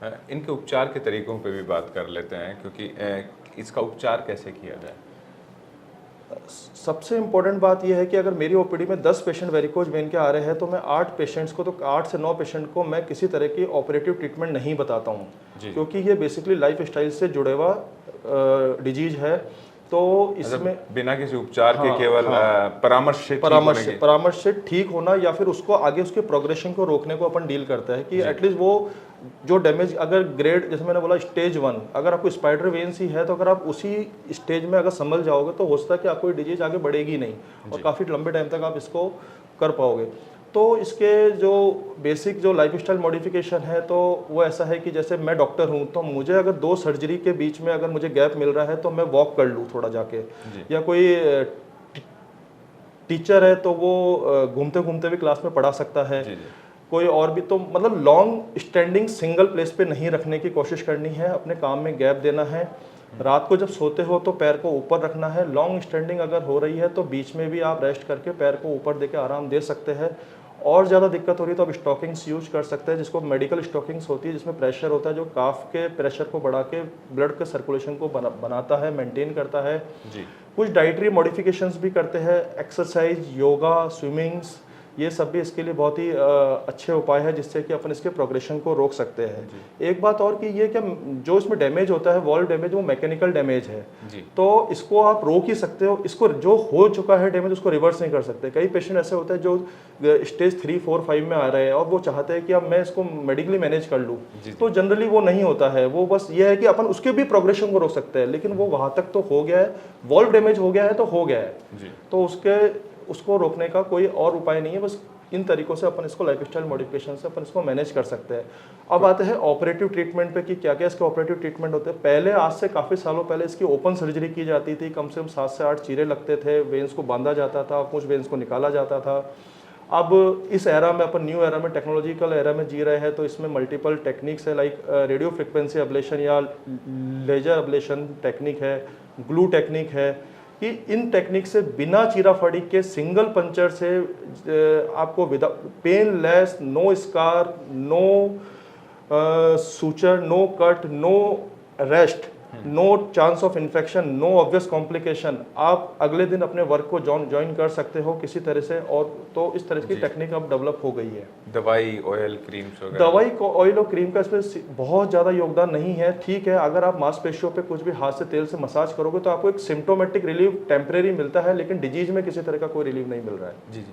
इनके उपचार के तरीकों पे भी बात कर लेते हैं, क्योंकि इसका उपचार कैसे किया जाए? सबसे इम्पोर्टेंट बात यह है कि अगर मेरी ओपीडी में 10 पेशेंट वेरिकोज वेन के आ रहे हैं तो मैं 8 पेशेंट्स को, तो 8 से 9 पेशेंट को मैं किसी तरह की ऑपरेटिव ट्रीटमेंट नहीं बताता हूँ, क्योंकि ये बेसिकली लाइफ स्टाइल से जुड़े हुआ डिजीज है। तो इसमें बिना किसी उपचार के हाँ, केवल परामर्श से ठीक होना या फिर उसको आगे उसके प्रोग्रेशन को रोकने को अपन डील करता है कि एटलीस्ट वो जो डैमेज, अगर ग्रेड जैसे मैंने बोला स्टेज 1, अगर आपको स्पाइडर वेन्स ही है तो अगर आप उसी स्टेज में अगर संभल जाओगे तो हो सकता है कि आपको डिजीज आगे बढ़ेगी नहीं और काफ़ी लंबे टाइम तक आप इसको कर पाओगे। तो इसके जो बेसिक जो लाइफस्टाइल मॉडिफिकेशन है तो वो ऐसा है कि जैसे मैं डॉक्टर हूँ तो मुझे अगर 2 सर्जरी के बीच में अगर मुझे गैप मिल रहा है तो मैं वॉक कर लूँ थोड़ा जाके, या कोई टीचर है तो वो घूमते घूमते भी क्लास में पढ़ा सकता है। कोई और भी, तो मतलब लॉन्ग स्टैंडिंग सिंगल प्लेस पे नहीं रखने की कोशिश करनी है, अपने काम में गैप देना है। रात को जब सोते हो तो पैर को ऊपर रखना है। लॉन्ग स्टैंडिंग अगर हो रही है तो बीच में भी आप रेस्ट करके पैर को ऊपर देके आराम दे सकते हैं। और ज़्यादा दिक्कत हो रही है तो आप स्टॉकिंग्स यूज कर सकते हैं, जिसको मेडिकल स्टॉकिंग्स होती है, जिसमें प्रेशर होता है जो काफ के प्रेशर को बढ़ा के ब्लड के सर्कुलेशन को बनाता है, मेंटेन करता है। कुछ डाइटरी मॉडिफिकेशंस भी करते हैं, एक्सरसाइज, योगा, स्विमिंग्स, ये सब भी इसके लिए बहुत ही अच्छे उपाय है जिससे कि अपन इसके प्रोग्रेशन को रोक सकते हैं। एक बात और कि ये क्या जो इसमें डैमेज होता है, वॉल्व डैमेज, वो मैकेनिकल डैमेज है, तो इसको आप रोक ही सकते हो। इसको जो हो चुका है डैमेज उसको रिवर्स नहीं कर सकते। कई पेशेंट ऐसे होते हैं जो स्टेज 3, 4, 5 में आ रहे हैं और वो चाहते हैं कि अब मैं इसको मेडिकली मैनेज कर लूँ, तो जनरली वो नहीं होता है। वो बस ये है कि अपन उसके भी प्रोग्रेशन को रोक सकते हैं, लेकिन वो वहाँ तक तो हो गया है, वॉल्व डैमेज हो गया है तो हो गया है, तो उसको रोकने का कोई और उपाय नहीं है। बस इन तरीकों से अपन इसको लाइफस्टाइल मॉडिफिकेशन से अपन इसको मैनेज कर सकते हैं। अब आते हैं ऑपरेटिव ट्रीटमेंट पे कि क्या क्या इसके ऑपरेटिव ट्रीटमेंट होते हैं। पहले, आज से काफ़ी सालों पहले इसकी ओपन सर्जरी की जाती थी, कम से कम 7 से 8 चीरे लगते थे, वेन्स को बांधा जाता था, कुछ वेन्स को निकाला जाता था। अब इस एरा में, अपन न्यू एरा में, टेक्नोलॉजिकल एरा में जी रहे हैं, तो इसमें मल्टीपल टेक्निक्स है, लाइक रेडियो फ्रिक्वेंसी अब्लेशन या लेजर अब्लेशन टेक्निक है, ग्लू टेक्निक है, कि इन टेक्निक से बिना चीराफाड़ी के सिंगल पंचर से आपको without painless, no scar, no suture, no cut, no rest, no chance of infection, no obvious complication, आप अगले दिन अपने वर्क को ज्वाइन कर सकते हो किसी तरह से। और तो इस तरह की टेक्निक अब डेवलप हो गई है। दवाई, ऑयल, क्रीम्स वगैरह, दवाई को ऑयल और क्रीम का इसमें बहुत ज़्यादा योगदान नहीं है। ठीक है, अगर आप मांसपेशियों पे कुछ भी हाथ से तेल से मसाज करोगे तो आपको एक सिम्टोमेटिक रिलीफ टेम्परेरी मिलता है, लेकिन डिजीज में किसी तरह का कोई रिलीफ नहीं मिल रहा है। जी।